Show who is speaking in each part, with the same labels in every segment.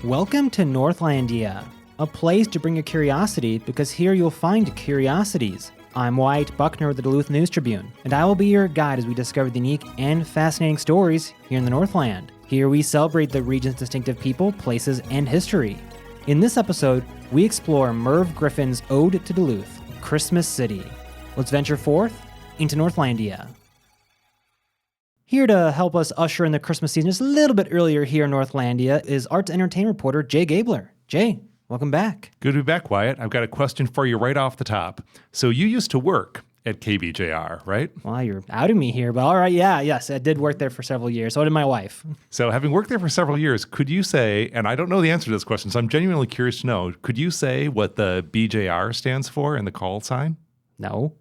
Speaker 1: Welcome to Northlandia, a place to bring your curiosity because here you'll find curiosities. I'm Wyatt Buckner with the Duluth News Tribune, and I will be your guide as we discover the unique and fascinating stories here in the Northland. Here we celebrate the region's distinctive people, places, and history. In this episode, we explore Merv Griffin's Ode to Duluth, Christmas City. Let's venture forth into Northlandia. Here to help us usher in the Christmas season just a little bit earlier here in Northlandia is arts and entertainment reporter Jay Gabler. Jay, welcome back.
Speaker 2: Good to be back, Wyatt. I've got a question for you right off the top. So you used to work at KBJR, right?
Speaker 1: Well, you're outing me here, but all right, yes, I did work there for several years. So did my wife.
Speaker 2: So having worked there for several years, could you say, and I don't know the answer to this question, so I'm genuinely curious to know, could you say what the BJR stands for in the call sign?
Speaker 1: No.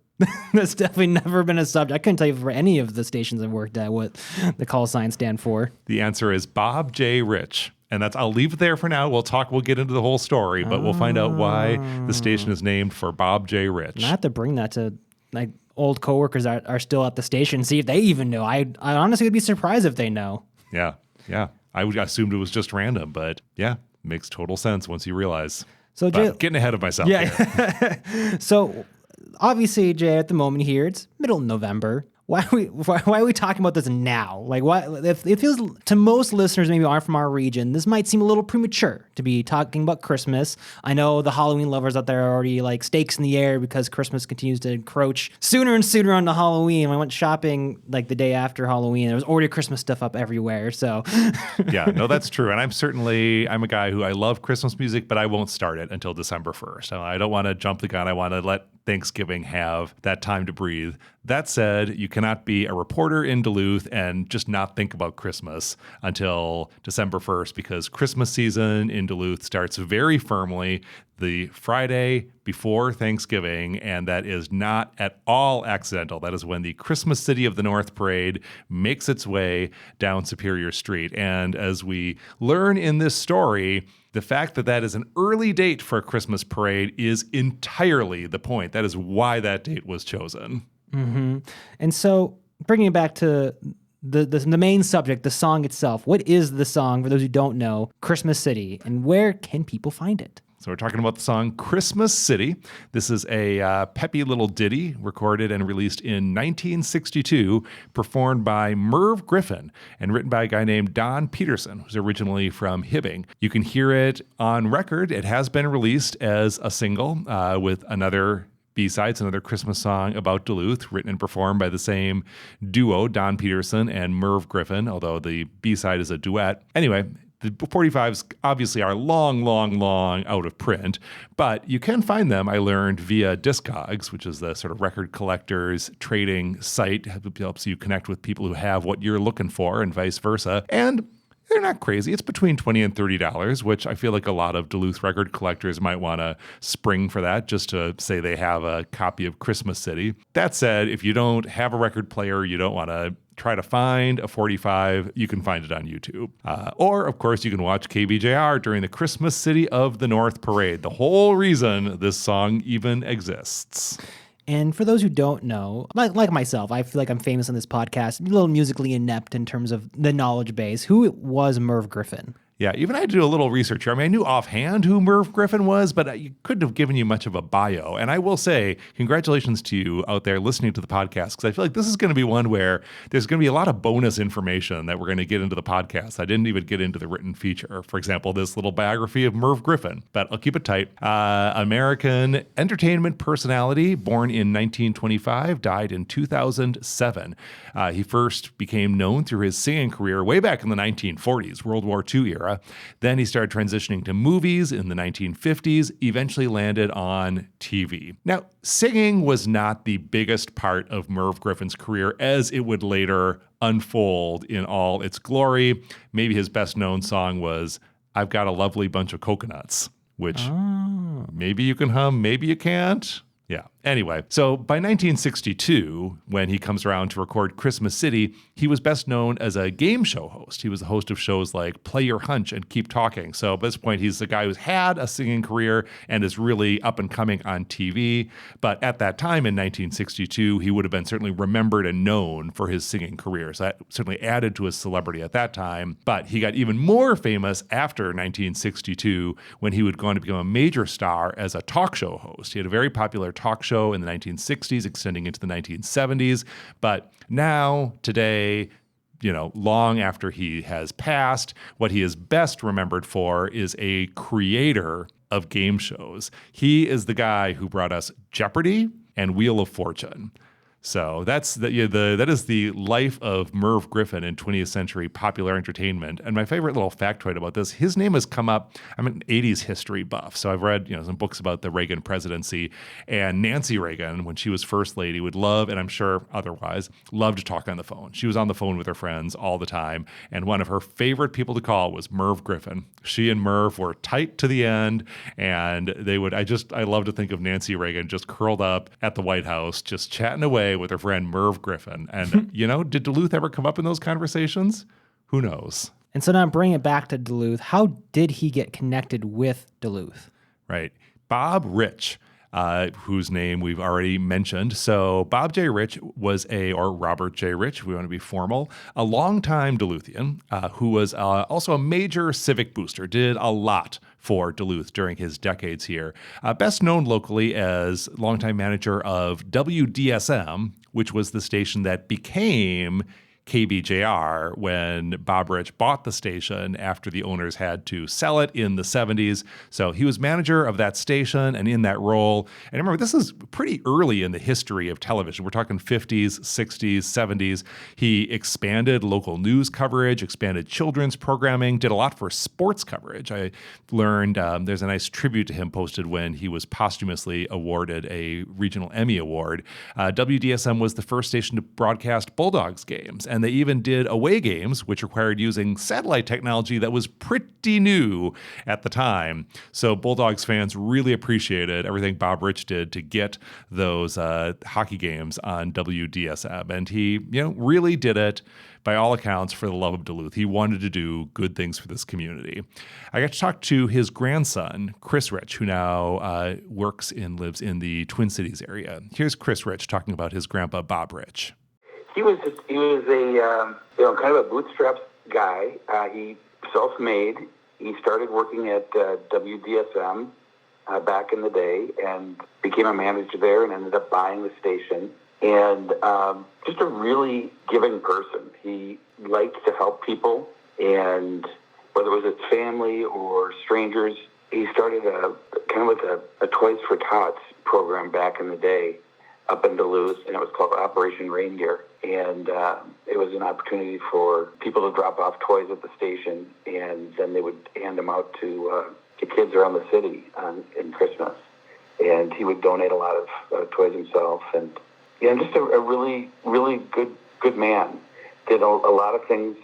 Speaker 1: That's definitely never been a subject. I couldn't tell you for any of the stations I've worked at what the call signs stand for.
Speaker 2: The answer is Bob J. Rich. And I'll leave it there for now. We'll get into the whole story, but we'll find out why the station is named for Bob J. Rich.
Speaker 1: I have to bring that to like old coworkers that are still at the station, see if they even know. I honestly would be surprised if they know.
Speaker 2: Yeah. I assumed it was just random, but yeah, makes total sense once you realize.
Speaker 1: So Jay,
Speaker 2: getting ahead of myself. Yeah.
Speaker 1: So obviously, Jay, at the moment here, it's middle of November. Why are we talking about this now? Like, why? If it feels to most listeners maybe aren't from our region, this might seem a little premature to be talking about Christmas. I know the Halloween lovers out there are already like stakes in the air because Christmas continues to encroach sooner and sooner onto Halloween. I went shopping like the day after Halloween. There was already Christmas stuff up everywhere. So
Speaker 2: yeah, no, that's true. And I'm a guy who I love Christmas music, but I won't start it until December 1st. So I don't want to jump the gun. I want to let Thanksgiving have that time to breathe. That said, you cannot be a reporter in Duluth and just not think about Christmas until December 1st because Christmas season in Duluth starts very firmly the Friday before Thanksgiving, and that is not at all accidental. That is when the Christmas City of the North Parade makes its way down Superior Street. And as we learn in this story, the fact that is an early date for a Christmas parade is entirely the point. That is why that date was chosen.
Speaker 1: Mm-hmm. And so bringing it back to the main subject, the song itself, what is the song, for those who don't know, Christmas City, and where can people find it?
Speaker 2: So we're talking about the song Christmas City. This is a peppy little ditty recorded and released in 1962, performed by Merv Griffin and written by a guy named Don Peterson, who's originally from Hibbing. You can hear it on record. It has been released as a single with another B-sides, another Christmas song about Duluth, written and performed by the same duo, Don Peterson and Merv Griffin, although the B-side is a duet. Anyway, the 45s obviously are long out of print, but you can find them, I learned, via Discogs, which is the sort of record collectors trading site. It helps you connect with people who have what you're looking for and vice versa. And they're not crazy. It's between $20 and $30, which I feel like a lot of Duluth record collectors might want to spring for that just to say they have a copy of Christmas City. That said, if you don't have a record player, you don't want to try to find a 45, you can find it on YouTube. Or, of course, you can watch KBJR during the Christmas City of the North Parade, the whole reason this song even exists.
Speaker 1: And for those who don't know, like myself, I feel like I'm famous on this podcast, a little musically inept in terms of the knowledge base. Who was Merv Griffin?
Speaker 2: Yeah, even I had to do a little research here. I mean, I knew offhand who Merv Griffin was, but I couldn't have given you much of a bio. And I will say, congratulations to you out there listening to the podcast, because I feel like this is going to be one where there's going to be a lot of bonus information that we're going to get into the podcast. I didn't even get into the written feature. For example, this little biography of Merv Griffin, but I'll keep it tight. American entertainment personality, born in 1925, died in 2007. He first became known through his singing career way back in the 1940s, World War II era. Then he started transitioning to movies in the 1950s, eventually landed on TV. Now, singing was not the biggest part of Merv Griffin's career as it would later unfold in all its glory. Maybe his best known song was I've Got a Lovely Bunch of Coconuts, which maybe you can hum, maybe you can't. Yeah. Anyway, so by 1962, when he comes around to record Christmas City, he was best known as a game show host. He was the host of shows like Play Your Hunch and Keep Talking. So at this point, he's the guy who's had a singing career and is really up and coming on TV. But at that time in 1962, he would have been certainly remembered and known for his singing career. So that certainly added to his celebrity at that time. But he got even more famous after 1962 when he would go on to become a major star as a talk show host. He had a very popular talk show in the 1960s, extending into the 1970s. But now, today, long after he has passed, what he is best remembered for is a creator of game shows. He is the guy who brought us Jeopardy and Wheel of Fortune. So that is the life of Merv Griffin in 20th century popular entertainment. And my favorite little factoid about this, his name has come up. I'm an 80s history buff, so I've read some books about the Reagan presidency. And Nancy Reagan, when she was first lady, would love, and I'm sure otherwise, love to talk on the phone. She was on the phone with her friends all the time. And one of her favorite people to call was Merv Griffin. She and Merv were tight to the end, and they would. I love to think of Nancy Reagan just curled up at the White House, just chatting away with her friend Merv Griffin. And, did Duluth ever come up in those conversations? Who knows?
Speaker 1: And so now bring it back to Duluth. How did he get connected with Duluth?
Speaker 2: Right. Bob Rich, whose name we've already mentioned. So Bob J. Rich was or Robert J. Rich, if we want to be formal, a longtime Duluthian who was also a major civic booster, did a lot for Duluth during his decades here. Best known locally as longtime manager of WDSM, which was the station that became KBJR when Bob Rich bought the station after the owners had to sell it in the 70s. So he was manager of that station and in that role. And remember, this is pretty early in the history of television. We're talking 50s, 60s, 70s. He expanded local news coverage, expanded children's programming, did a lot for sports coverage. I learned there's a nice tribute to him posted when he was posthumously awarded a regional Emmy Award. WDSM was the first station to broadcast Bulldogs games. And they even did away games, which required using satellite technology that was pretty new at the time. So Bulldogs fans really appreciated everything Bob Rich did to get those hockey games on WDSM. And he, really did it, by all accounts, for the love of Duluth. He wanted to do good things for this community. I got to talk to his grandson, Chris Rich, who now works and lives in the Twin Cities area. Here's Chris Rich talking about his grandpa, Bob Rich.
Speaker 3: He was a kind of a bootstraps guy. He self-made. He started working at WDSM back in the day and became a manager there and ended up buying the station. And just a really giving person. He liked to help people, and whether it was his family or strangers, he started a Toys for Tots program back in the day up in Duluth, and it was called Operation Reindeer. And it was an opportunity for people to drop off toys at the station, and then they would hand them out to kids around the city in Christmas. And he would donate a lot of toys himself, and just a really, really good man. Did a lot of things.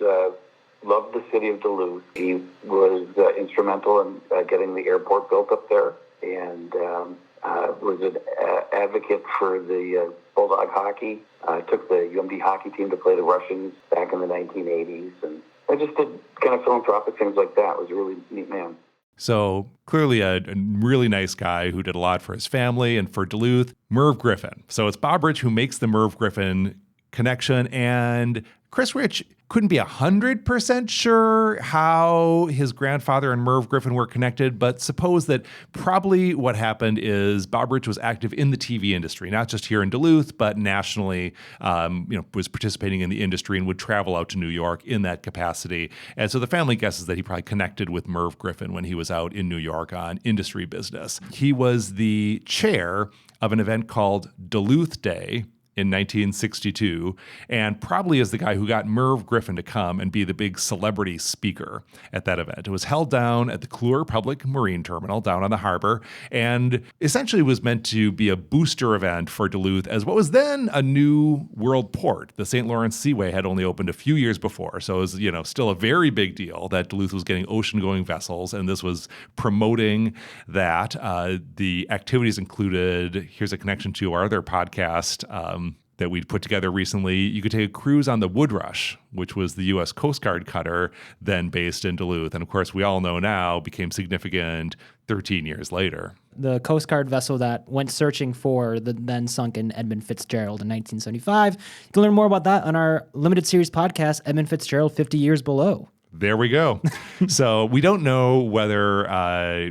Speaker 3: Loved the city of Duluth. He was instrumental in getting the airport built up there, and was an advocate for the Bulldog hockey. Took the UMD hockey team to play the Russians back in the 1980s. And I just did kind of philanthropic things like that. Was a really neat man.
Speaker 2: So clearly a really nice guy who did a lot for his family and for Duluth. Merv Griffin. So it's Bob Rich who makes the Merv Griffin connection, and Chris Rich couldn't be 100% sure how his grandfather and Merv Griffin were connected, but suppose that probably what happened is Bob Rich was active in the TV industry, not just here in Duluth, but nationally, was participating in the industry and would travel out to New York in that capacity. And so the family guesses that he probably connected with Merv Griffin when he was out in New York on industry business. He was the chair of an event called Duluth Day in 1962, and probably is the guy who got Merv Griffin to come and be the big celebrity speaker at that event. It was held down at the Kluwer Public Marine Terminal down on the harbor, and essentially was meant to be a booster event for Duluth as what was then a new world port. The St. Lawrence Seaway had only opened a few years before, so it was, still a very big deal that Duluth was getting ocean-going vessels, and this was promoting that. The activities included, here's a connection to our other podcast, that we'd put together recently. You could take a cruise on the Woodrush, which was the U.S. Coast Guard cutter then based in Duluth. And of course, we all know now became significant 13 years later.
Speaker 1: The Coast Guard vessel that went searching for the then sunken Edmund Fitzgerald in 1975. You can learn more about that on our limited series podcast, Edmund Fitzgerald 50 Years Below.
Speaker 2: There we go. So we don't know whether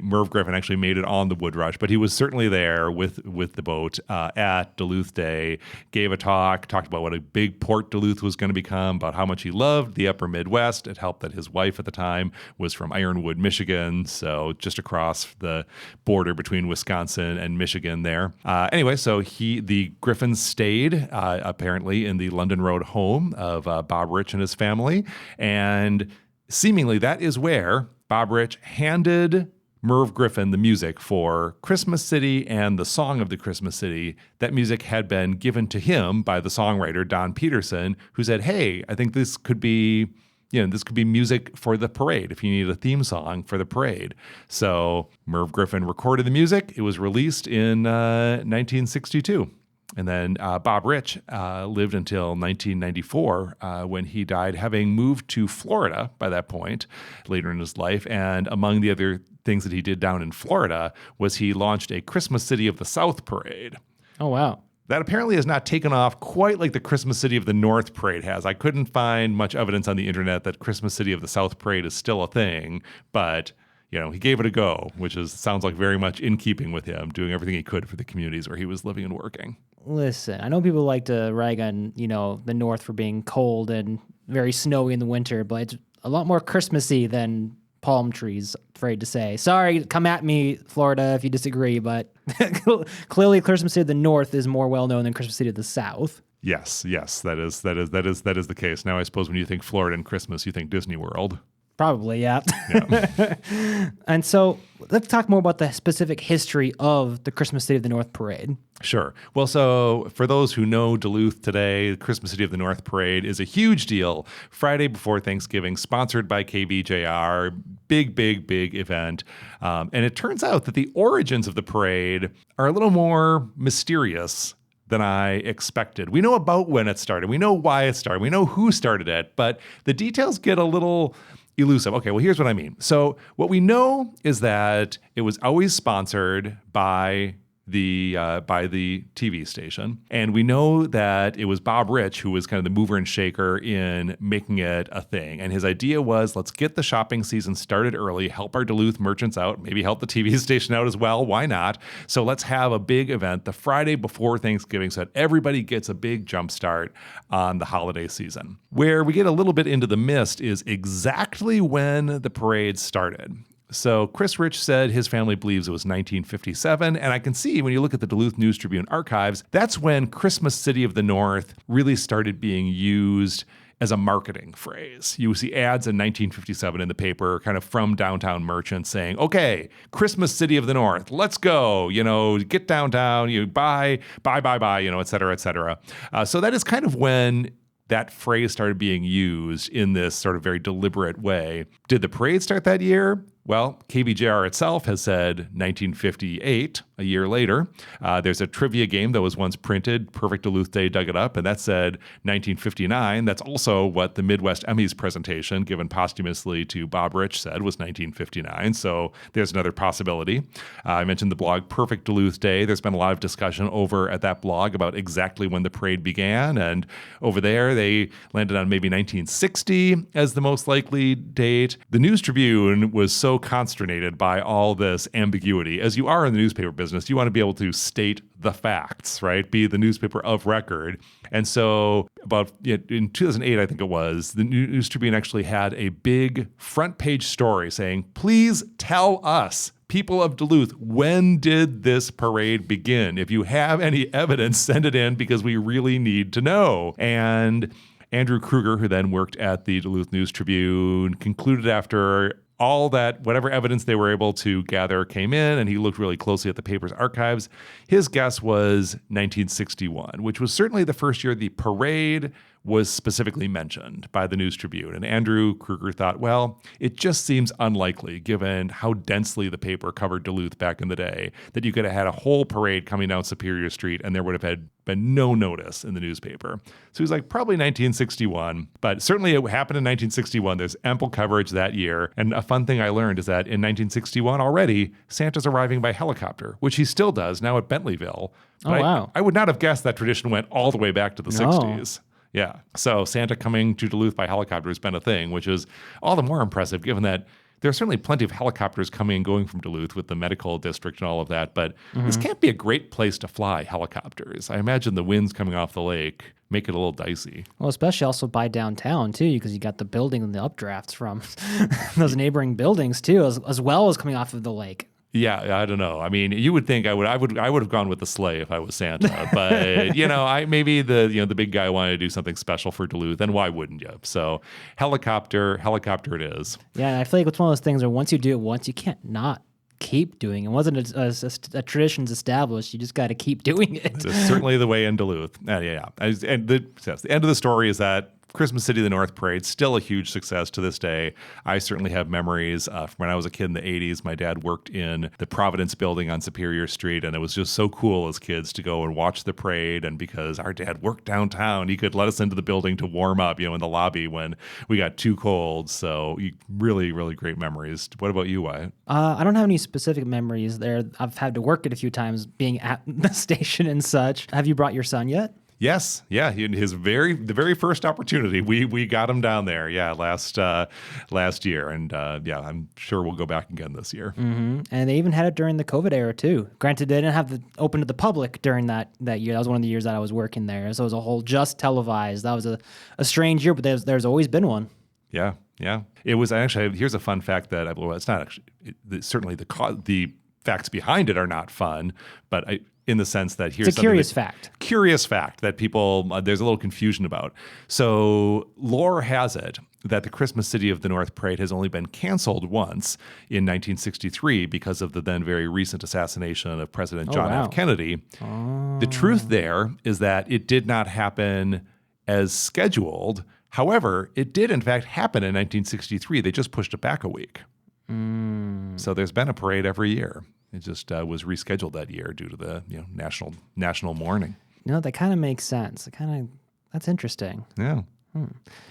Speaker 2: Merv Griffin actually made it on the Woodrush, but he was certainly there with the boat at Duluth Day, gave a talked about what a big port Duluth was going to become, about how much he loved the upper Midwest. It helped that his wife at the time was from Ironwood, Michigan, so just across the border between Wisconsin and Michigan there. Anyway, so the Griffins stayed apparently in the London Road home of Bob Rich and his family, and seemingly that is where Bob Rich handed Merv Griffin the music for Christmas City and the song of the Christmas City. That music had been given to him by the songwriter Don Peterson, who said, hey, I think this could be music for the parade if you need a theme song for the parade. So Merv Griffin recorded the music. It was released in 1962. And then Bob Rich lived until 1994 when he died, having moved to Florida by that point later in his life. And among the other things that he did down in Florida was he launched a Christmas City of the South parade.
Speaker 1: Oh, wow.
Speaker 2: That apparently has not taken off quite like the Christmas City of the North parade has. I couldn't find much evidence on the internet that Christmas City of the South parade is still a thing, but he gave it a go, which sounds like very much in keeping with him, doing everything he could for the communities where he was living and working.
Speaker 1: Listen, I know people like to rag on, the North for being cold and very snowy in the winter, but it's a lot more Christmassy than palm trees, afraid to say. Sorry, come at me, Florida, if you disagree, but clearly Christmas City of the North is more well-known than Christmas City of the South.
Speaker 2: Yes, that is the case. Now, I suppose when you think Florida and Christmas, you think Disney World.
Speaker 1: Probably, yeah. And so let's talk more about the specific history of the Christmas City of the North parade.
Speaker 2: Sure. Well, so for those who know Duluth today, the Christmas City of the North parade is a huge deal. Friday before Thanksgiving, sponsored by KBJR, big event. And it turns out that the origins of the parade are a little more mysterious than I expected. We know about when it started. We know why it started. We know who started it, but the details get a little elusive. Okay, well, here's what I mean. So what we know is that it was always sponsored by the TV station. And we know that it was Bob Rich who was kind of the mover and shaker in making it a thing. And his idea was, let's get the shopping season started early, help our Duluth merchants out, maybe help the TV station out as well. Why not? So let's have a big event the Friday before Thanksgiving so that everybody gets a big jump start on the holiday season. Where we get a little bit into the mist is exactly when the parade started. So Chris Rich said his family believes it was 1957, and I can see when you look at the Duluth News Tribune archives, that's when Christmas City of the North really started being used as a marketing phrase. You see ads in 1957 in the paper, kind of from downtown merchants saying, okay, Christmas City of the North, let's go, get downtown, buy, et cetera, et cetera. So that is kind of when that phrase started being used in this sort of very deliberate way. Did the parade start that year? Well, KBJR itself has said 1958, a year later. There's a trivia game that was once printed, Perfect Duluth Day dug it up, and that said 1959. That's also what the Midwest Emmys presentation, given posthumously to Bob Rich, said was 1959. So there's another possibility. I mentioned the blog Perfect Duluth Day. There's been a lot of discussion over at that blog about exactly when the parade began, and over there they landed on maybe 1960 as the most likely date. The News Tribune was so so consternated by all this ambiguity. As you are in the newspaper business, you want to be able to state the facts, right? Be the newspaper of record. And so in 2008, I think it was, the News Tribune actually had a big front page story saying, please tell us, people of Duluth, when did this parade begin? If you have any evidence, send it in because we really need to know. And Andrew Kruger, who then worked at the Duluth News Tribune, concluded after all that, whatever evidence they were able to gather came in, and he looked really closely at the paper's archives. His guess was 1961, which was certainly the first year the parade was specifically mentioned by the News Tribune. And Andrew Kruger thought, well, it just seems unlikely, given how densely the paper covered Duluth back in the day, that you could have had a whole parade coming down Superior Street and there would have been no notice in the newspaper. So he's like, probably 1961, but certainly it happened in 1961. There's ample coverage that year. And a fun thing I learned is that in 1961 already, Santa's arriving by helicopter, which he still does now at Bentleyville. But
Speaker 1: wow.
Speaker 2: I would not have guessed that tradition went all the way back to the 60s. Yeah. So Santa coming to Duluth by helicopter has been a thing, which is all the more impressive given that there are certainly plenty of helicopters coming and going from Duluth with the medical district and all of that. But this can't be a great place to fly helicopters. I imagine the winds coming off the lake make it a little dicey.
Speaker 1: Well, especially also by downtown, too, because you got the building and the updrafts from those neighboring buildings, too, as well as coming off of the lake.
Speaker 2: Yeah, I don't know. I mean, you would think I would have gone with the sleigh if I was Santa, but maybe the big guy wanted to do something special for Duluth, and why wouldn't you? So helicopter it is.
Speaker 1: Yeah, and I feel like it's one of those things where once you do it once, you can't not keep doing it. Wasn't a tradition's established, you just got to keep doing it.
Speaker 2: It's certainly the way in Duluth. Yeah. And the end of the story is that Christmas City of the North Parade, still a huge success to this day. I certainly have memories from when I was a kid in the 80s. My dad worked in the Providence building on Superior Street, and it was just so cool as kids to go and watch the parade. And because our dad worked downtown, he could let us into the building to warm up, in the lobby when we got too cold. So really, really great memories. What about you, Wyatt?
Speaker 1: I don't have any specific memories there. I've had to work it a few times being at the station and such. Have you brought your son yet?
Speaker 2: Yes, yeah. The very first opportunity, we got him down there. Yeah, last year, and I'm sure we'll go back again this year.
Speaker 1: Mm-hmm. And they even had it during the COVID era too. Granted, they didn't have it open to the public during that year. That was one of the years that I was working there, so it was a whole just televised. That was a strange year, but there's always been one.
Speaker 2: Yeah. It was actually. Here's a fun fact that it's not actually. Certainly the facts behind it are not fun, but in the sense that here's
Speaker 1: it's a curious fact
Speaker 2: that people, there's a little confusion about. So lore has it that the Christmas City of the North Parade has only been canceled once in 1963 because of the then very recent assassination of President John F. Kennedy. The truth there is that it did not happen as scheduled. However, it did in fact happen in 1963. They just pushed it back a week. So there's been a parade every year. It just was rescheduled that year due to the national mourning.
Speaker 1: That kind of makes sense. That's interesting.
Speaker 2: Yeah.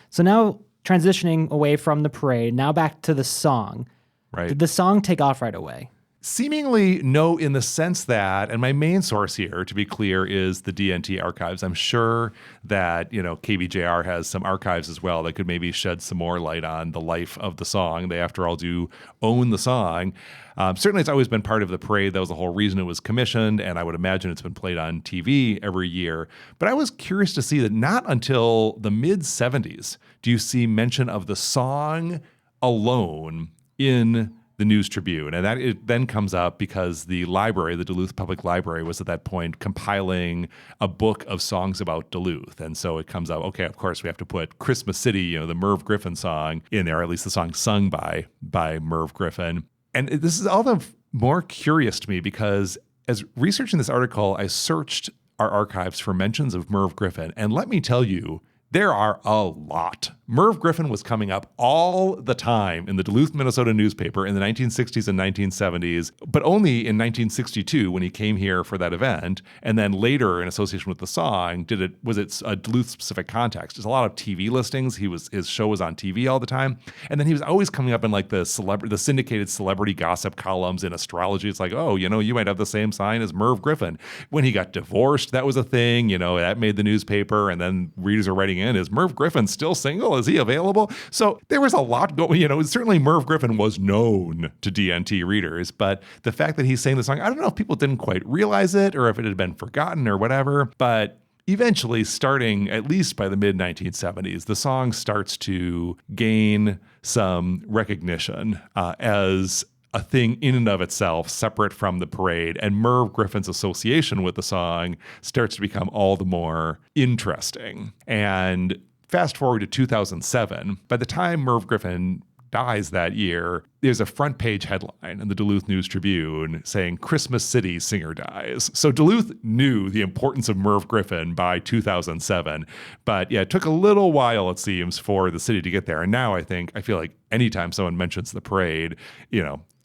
Speaker 1: So now transitioning away from the parade, now back to the song.
Speaker 2: Right.
Speaker 1: Did the song take off right away?
Speaker 2: Seemingly no, in the sense that, and my main source here, to be clear, is the DNT archives. I'm sure that, KBJR has some archives as well that could maybe shed some more light on the life of the song. They, after all, do own the song. Certainly, it's always been part of the parade. That was the whole reason it was commissioned, and I would imagine it's been played on TV every year. But I was curious to see that not until the mid-'70s do you see mention of the song alone in the News Tribune. And that it then comes up because the library, the Duluth Public Library, was at that point compiling a book of songs about Duluth. And so it comes out, okay, of course, we have to put Christmas City, the Merv Griffin song in there, or at least the song sung by Merv Griffin. And this is all the more curious to me because as researching this article, I searched our archives for mentions of Merv Griffin. And let me tell you, there are a lot. Merv Griffin was coming up all the time in the Duluth, Minnesota newspaper in the 1960s and 1970s, but only in 1962 when he came here for that event, and then later in association with the song, was it a Duluth-specific context? There's a lot of TV listings. His show was on TV all the time, and then he was always coming up in like the syndicated celebrity gossip columns in astrology. It's like, oh, you might have the same sign as Merv Griffin. When he got divorced, that was a thing. That made the newspaper, and then readers are writing in, is Merv Griffin still single? Is he available? So there was a lot going, certainly Merv Griffin was known to DNT readers, but the fact that he's saying the song, I don't know if people didn't quite realize it or if it had been forgotten or whatever, but eventually, starting at least by the mid-1970s, the song starts to gain some recognition as a thing in and of itself, separate from the parade. And Merv Griffin's association with the song starts to become all the more interesting. And fast forward to 2007, by the time Merv Griffin dies that year, there's a front page headline in the Duluth News Tribune saying Christmas City singer dies. So Duluth knew the importance of Merv Griffin by 2007. But yeah, it took a little while, it seems, for the city to get there. And now I feel like anytime someone mentions the parade,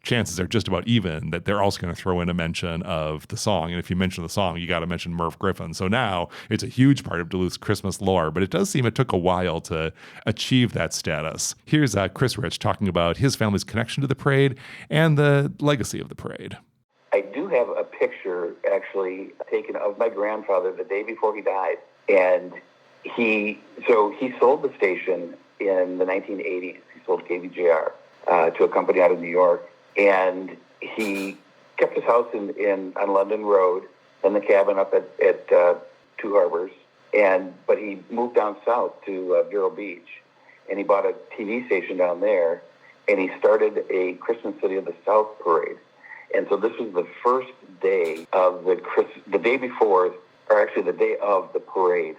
Speaker 2: chances are just about even that they're also going to throw in a mention of the song. And if you mention the song, you got to mention Merv Griffin. So now it's a huge part of Duluth's Christmas lore, but it does seem it took a while to achieve that status. Here's Chris Rich talking about his family's connection to the parade and the legacy of the parade.
Speaker 3: I do have a picture actually taken of my grandfather the day before he died. And he sold the station in the 1980s. He sold KVJR to a company out of New York. And he kept his house on London Road and the cabin up at Two Harbors. But he moved down south to Vero Beach, and he bought a TV station down there, and he started a Christmas City of the South parade. And so this was the first day of the day before, or actually the day of the parade,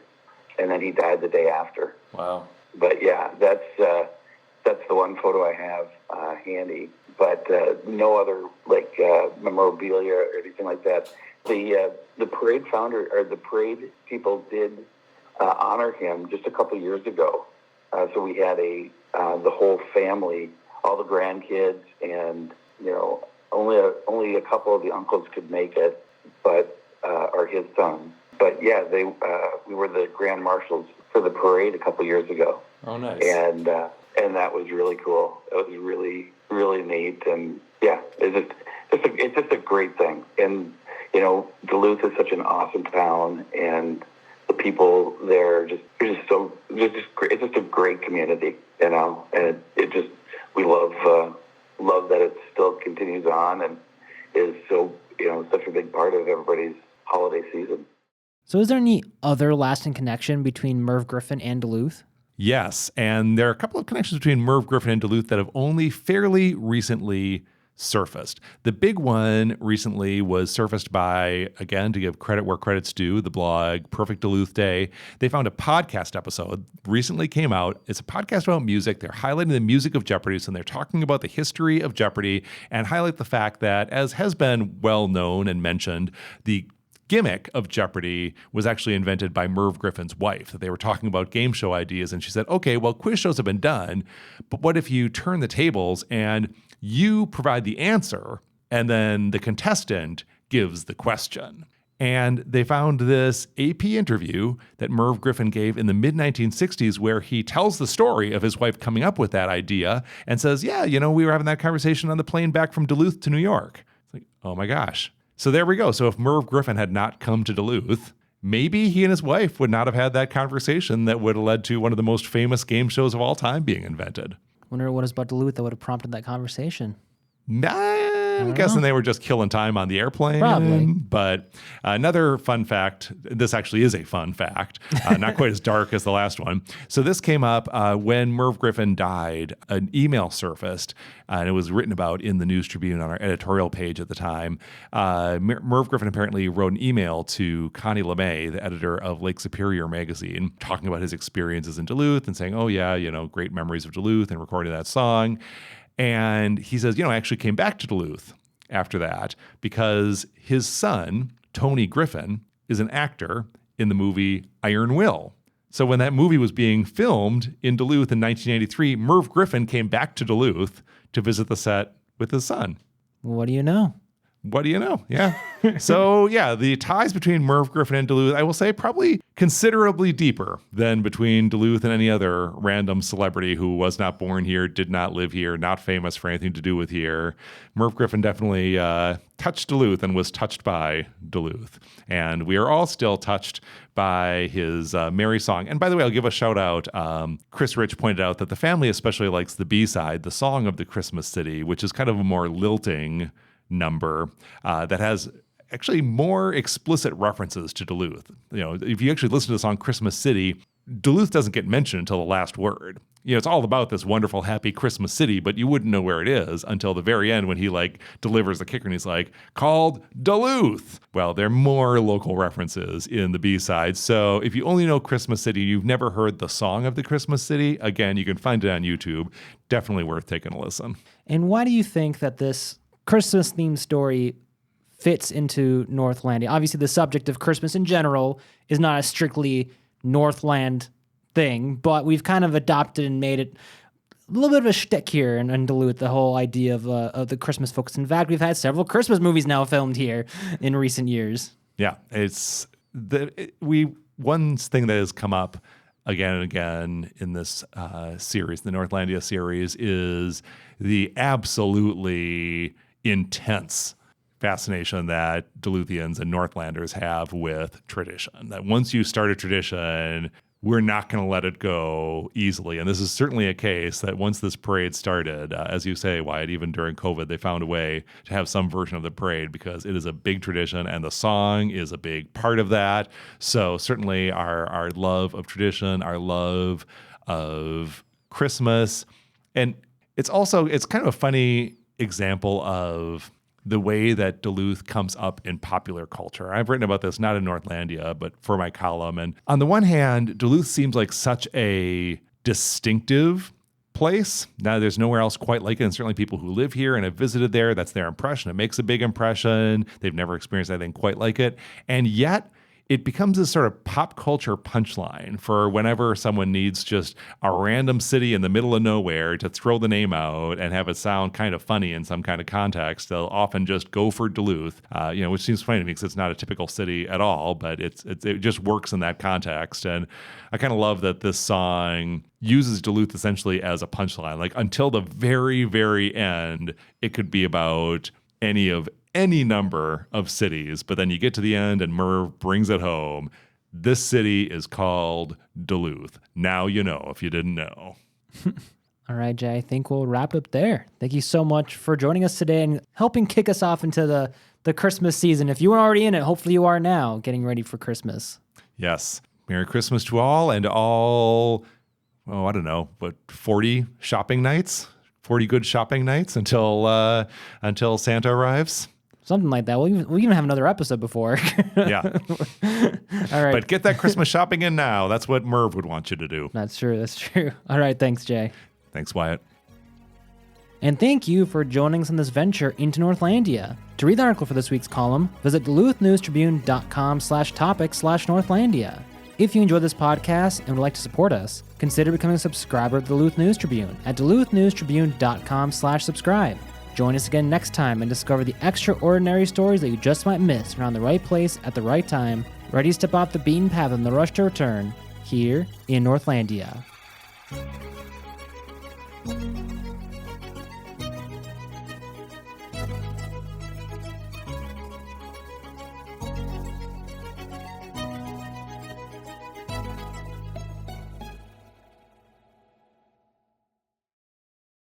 Speaker 3: and then he died the day after.
Speaker 2: Wow.
Speaker 3: But yeah, that's the one photo I have handy. But no other memorabilia or anything like that. The parade founder or the parade people did honor him just a couple years ago. So we had the whole family, all the grandkids, and only a couple of the uncles could make it, but are his sons. But yeah, we were the grand marshals for the parade a couple years ago.
Speaker 2: Oh, nice.
Speaker 3: And that was really cool. It was really, really neat. And yeah, it's just a great thing. And, Duluth is such an awesome town, and the people there it's just a great community, and we love that it still continues on and is so, such a big part of everybody's holiday season.
Speaker 1: So is there any other lasting connection between Merv Griffin and Duluth?
Speaker 2: Yes, and there are a couple of connections between Merv Griffin and Duluth that have only fairly recently surfaced. The big one recently was surfaced by, again, to give credit where credit's due, the blog Perfect Duluth Day. They found a podcast episode recently came out. It's a podcast about music. They're highlighting the music of Jeopardy, and they're talking about the history of Jeopardy and highlight the fact that, as has been well known and mentioned, the gimmick of Jeopardy was actually invented by Merv Griffin's wife, that they were talking about game show ideas. And she said, okay, well, quiz shows have been done, but what if you turn the tables and you provide the answer and then the contestant gives the question? And they found this AP interview that Merv Griffin gave in the mid-1960s where he tells the story of his wife coming up with that idea and says, yeah, we were having that conversation on the plane back from Duluth to New York. It's like, oh my gosh. So there we go. So if Merv Griffin had not come to Duluth, maybe he and his wife would not have had that conversation that would have led to one of the most famous game shows of all time being invented.
Speaker 1: Wonder what is about Duluth that would have prompted that conversation.
Speaker 2: I'm guessing they were just killing time on the airplane.
Speaker 1: Probably.
Speaker 2: But another fun fact, this actually is a fun fact, not quite as dark as the last one. So this came up when Merv Griffin died, an email surfaced, and it was written about in the News Tribune on our editorial page at the time. Merv Griffin apparently wrote an email to Connie LeMay, the editor of Lake Superior magazine, talking about his experiences in Duluth and saying, oh yeah, great memories of Duluth and recording that song. And he says, I actually came back to Duluth after that because his son, Tony Griffin, is an actor in the movie Iron Will. So when that movie was being filmed in Duluth in 1983, Merv Griffin came back to Duluth to visit the set with his son.
Speaker 1: What do you know?
Speaker 2: What do you know? Yeah. So, yeah, the ties between Merv Griffin and Duluth, I will say, probably considerably deeper than between Duluth and any other random celebrity who was not born here, did not live here, not famous for anything to do with here. Merv Griffin definitely touched Duluth and was touched by Duluth. And we are all still touched by his Merry song. And by the way, I'll give a shout out. Chris Rich pointed out that the family especially likes the B-side, the Song of the Christmas City, which is kind of a more lilting number that has actually more explicit references to Duluth. You know, if you actually listen to the song Christmas City, Duluth doesn't get mentioned until the last word. You know, it's all about this wonderful, happy Christmas city, but you wouldn't know where it is until the very end when he like delivers the kicker and he's like, called Duluth. Well, there are more local references in the B-side. So if you only know Christmas City, you've never heard the song of the Christmas City, again, you can find it on YouTube. Definitely worth taking a listen.
Speaker 1: And why do you think that this Christmas-themed story fits into Northlandia? Obviously, the subject of Christmas in general is not a strictly Northland thing, but we've kind of adopted and made it a little bit of a shtick here in Duluth, the whole idea of the Christmas focus. In fact, we've had several Christmas movies now filmed here in recent years.
Speaker 2: Yeah, it's one thing that has come up again and again in this series, the Northlandia series, is the absolutely intense fascination that Duluthians and Northlanders have with tradition. That once you start a tradition, we're not going to let it go easily. And this is certainly a case that once this parade started, as you say, Wyatt, even during COVID, they found a way to have some version of the parade because it is a big tradition and the song is a big part of that. So certainly our love of tradition, our love of Christmas. And it's kind of a funny example of the way that Duluth comes up in popular culture. I've written about this, not in Northlandia, but for my column. And on the one hand, Duluth seems like such a distinctive place. Now, there's nowhere else quite like it. And certainly people who live here and have visited there, that's their impression. It makes a big impression. They've never experienced anything quite like it. And yet, it becomes this sort of pop culture punchline for whenever someone needs just a random city in the middle of nowhere to throw the name out and have it sound kind of funny in some kind of context. They'll often just go for Duluth, which seems funny to me because it's not a typical city at all, but it just works in that context. And I kind of love that this song uses Duluth essentially as a punchline. Like until the very, very end, it could be about any number of cities, but then you get to the end and Merv brings it home. This city is called Duluth. Now you know if you didn't know.
Speaker 1: All right, Jay, I think we'll wrap up there. Thank you so much for joining us today and helping kick us off into the Christmas season. If you were already in it, hopefully you are now, getting ready for Christmas.
Speaker 2: Yes. Merry Christmas to all and all, 40 shopping nights? 40 good shopping nights until Santa arrives?
Speaker 1: Something like that. We'll even have another episode before.
Speaker 2: Yeah.
Speaker 1: All right.
Speaker 2: But get that Christmas shopping in now. That's what Merv would want you to do.
Speaker 1: That's true. All right. Thanks, Jay.
Speaker 2: Thanks, Wyatt.
Speaker 1: And thank you for joining us on this venture into Northlandia. To read the article for this week's column, visit DuluthNewsTribune.com/topic/Northlandia. If you enjoyed this podcast and would like to support us, consider becoming a subscriber to the Duluth News Tribune at DuluthNewsTribune.com/subscribe. Join us again next time and discover the extraordinary stories that you just might miss around the right place at the right time, ready to step off the beaten path in the rush to return, here in Northlandia.